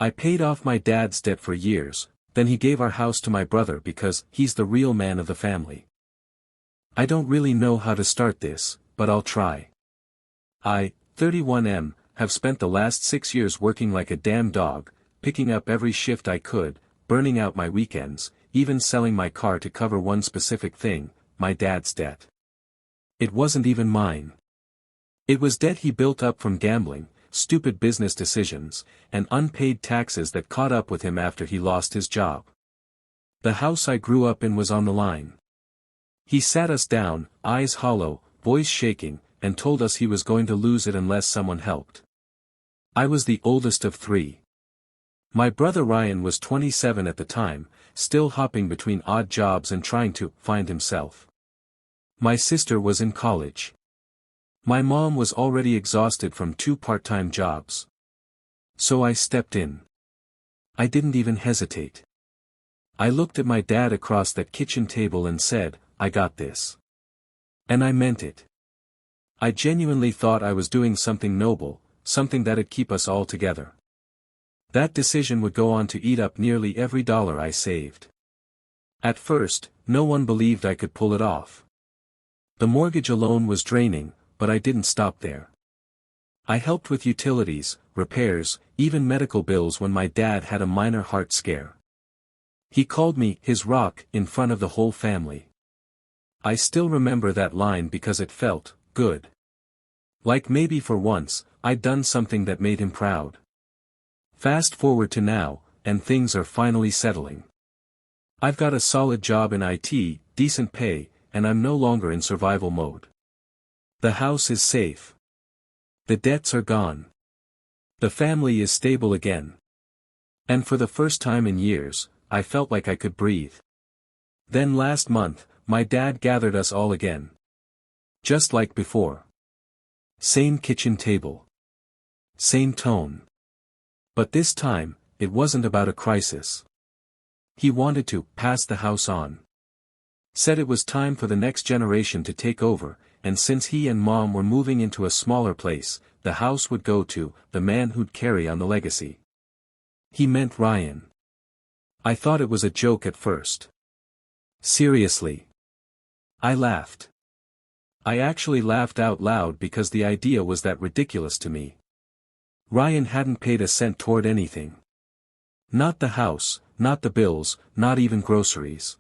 I paid off my dad's debt for years, then he gave our house to my brother because he's the real man of the family. I don't really know how to start this, but I'll try. I, 31M, have spent the last 6 years working like a damn dog, picking up every shift I could, burning out my weekends, even selling my car to cover one specific thing, my dad's debt. It wasn't even mine. It was debt he built up from gambling, stupid business decisions, and unpaid taxes that caught up with him after he lost his job. The house I grew up in was on the line. He sat us down, eyes hollow, voice shaking, and told us he was going to lose it unless someone helped. I was the oldest of 3. My brother Ryan was 27 at the time, still hopping between odd jobs and trying to find himself. My sister was in college. My mom was already exhausted from 2 part-time jobs. So I stepped in. I didn't even hesitate. I looked at my dad across that kitchen table and said, "I got this." And I meant it. I genuinely thought I was doing something noble, something that'd keep us all together. That decision would go on to eat up nearly every dollar I saved. At first, no one believed I could pull it off. The mortgage alone was draining, but I didn't stop there. I helped with utilities, repairs, even medical bills when my dad had a minor heart scare. He called me his rock in front of the whole family. I still remember that line because it felt good. Like maybe for once, I'd done something that made him proud. Fast forward to now, and things are finally settling. I've got a solid job in IT, decent pay, and I'm no longer in survival mode. The house is safe. The debts are gone. The family is stable again. And for the first time in years, I felt like I could breathe. Then last month, my dad gathered us all again. Just like before. Same kitchen table. Same tone. But this time, it wasn't about a crisis. He wanted to pass the house on. Said it was time for the next generation to take over, and since he and mom were moving into a smaller place, the house would go to the man who'd carry on the legacy. He meant Ryan. I thought it was a joke at first. Seriously. I laughed. I actually laughed out loud because the idea was that ridiculous to me. Ryan hadn't paid a cent toward anything. Not the house, not the bills, not even groceries.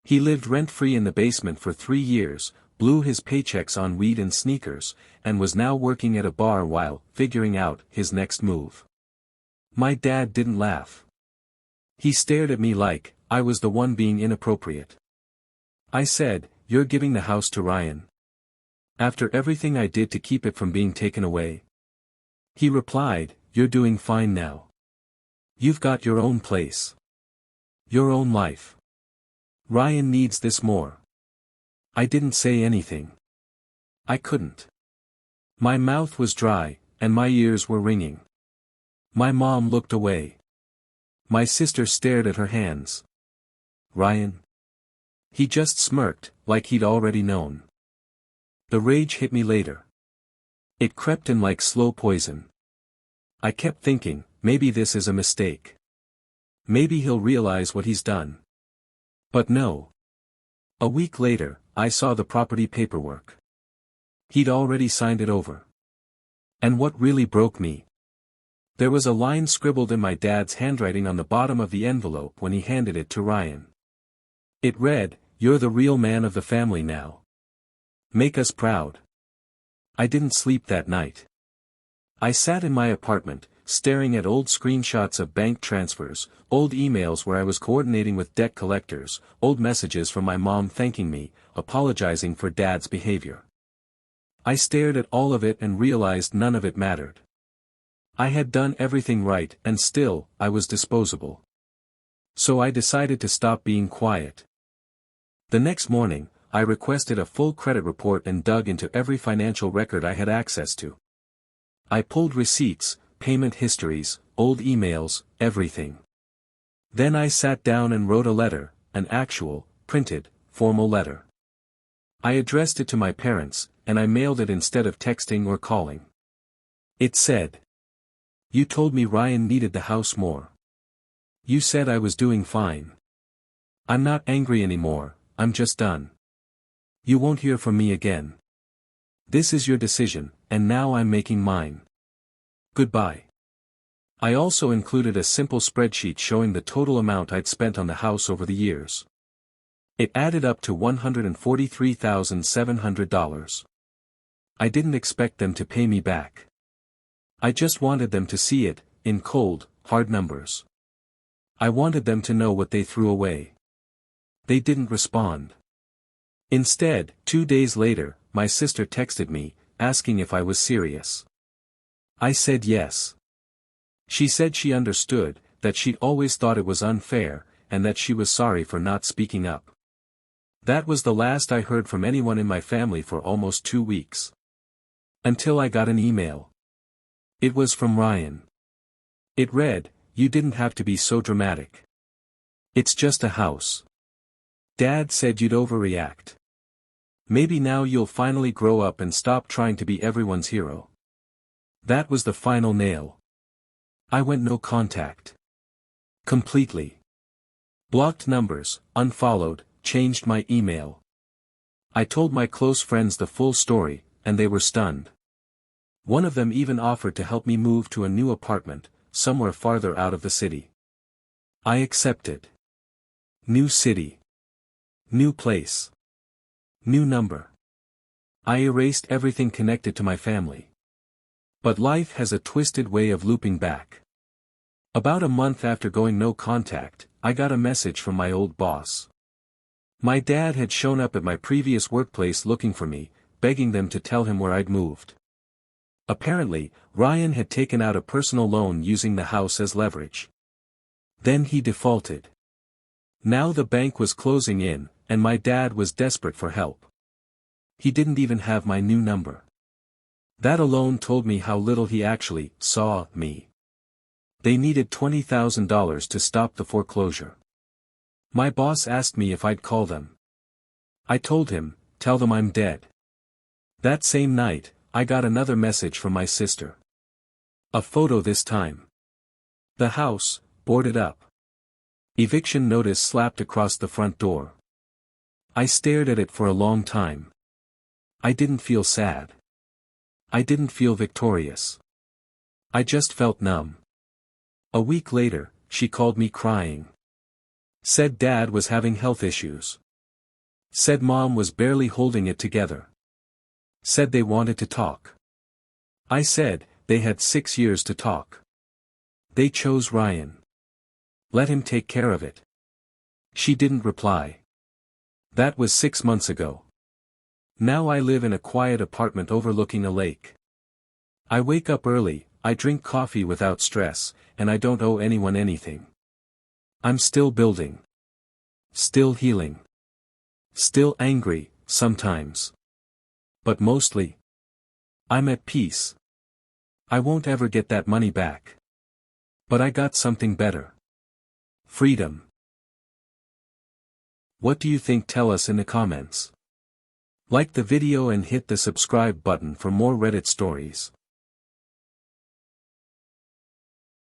He lived rent-free in the basement for 3 years, blew his paychecks on weed and sneakers, and was now working at a bar while figuring out his next move. My dad didn't laugh. He stared at me like I was the one being inappropriate. I said, "You're giving the house to Ryan? After everything I did to keep it from being taken away?" He replied, "You're doing fine now. You've got your own place. Your own life. Ryan needs this more." I didn't say anything. I couldn't. My mouth was dry, and my ears were ringing. My mom looked away. My sister stared at her hands. Ryan? He just smirked, like he'd already known. The rage hit me later. It crept in like slow poison. I kept thinking, maybe this is a mistake. Maybe he'll realize what he's done. But no. A week later, I saw the property paperwork. He'd already signed it over. And what really broke me? There was a line scribbled in my dad's handwriting on the bottom of the envelope when he handed it to Ryan. It read, "You're the real man of the family now. Make us proud." I didn't sleep that night. I sat in my apartment, staring at old screenshots of bank transfers, old emails where I was coordinating with debt collectors, old messages from my mom thanking me, apologizing for dad's behavior. I stared at all of it and realized none of it mattered. I had done everything right and still, I was disposable. So I decided to stop being quiet. The next morning, I requested a full credit report and dug into every financial record I had access to. I pulled receipts, payment histories, old emails, everything. Then I sat down and wrote a letter, an actual, printed, formal letter. I addressed it to my parents, and I mailed it instead of texting or calling. It said, You told me Ryan needed the house more. You said I was doing fine. I'm not angry anymore, I'm just done. You won't hear from me again. This is your decision, and now I'm making mine. Goodbye. I also included a simple spreadsheet showing the total amount I'd spent on the house over the years. It added up to $143,700. I didn't expect them to pay me back. I just wanted them to see it, in cold, hard numbers. I wanted them to know what they threw away. They didn't respond. Instead, 2 days later, my sister texted me, asking if I was serious. I said yes. She said she understood, that she'd always thought it was unfair, and that she was sorry for not speaking up. That was the last I heard from anyone in my family for almost 2 weeks. Until I got an email. It was from Ryan. It read, "You didn't have to be so dramatic. It's just a house. Dad said you'd overreact. Maybe now you'll finally grow up and stop trying to be everyone's hero." That was the final nail. I went no contact. Completely. Blocked numbers, unfollowed, changed my email. I told my close friends the full story, and they were stunned. One of them even offered to help me move to a new apartment, somewhere farther out of the city. I accepted. New city. New place. New number. I erased everything connected to my family. But life has a twisted way of looping back. About a month after going no contact, I got a message from my old boss. My dad had shown up at my previous workplace looking for me, begging them to tell him where I'd moved. Apparently, Ryan had taken out a personal loan using the house as leverage. Then he defaulted. Now the bank was closing in, and my dad was desperate for help. He didn't even have my new number. That alone told me how little he actually saw me. They needed $20,000 to stop the foreclosure. My boss asked me if I'd call them. I told him, "Tell them I'm dead." That same night, I got another message from my sister. A photo this time. The house, boarded up. Eviction notice slapped across the front door. I stared at it for a long time. I didn't feel sad. I didn't feel victorious. I just felt numb. A week later, she called me crying. Said Dad was having health issues. Said Mom was barely holding it together. Said they wanted to talk. I said, they had 6 years to talk. They chose Ryan. Let him take care of it. She didn't reply. That was 6 months ago. Now I live in a quiet apartment overlooking a lake. I wake up early, I drink coffee without stress, and I don't owe anyone anything. I'm still building. Still healing. Still angry, sometimes. But mostly, I'm at peace. I won't ever get that money back. But I got something better. Freedom. What do you think? Tell us in the comments. Like the video and hit the subscribe button for more Reddit stories.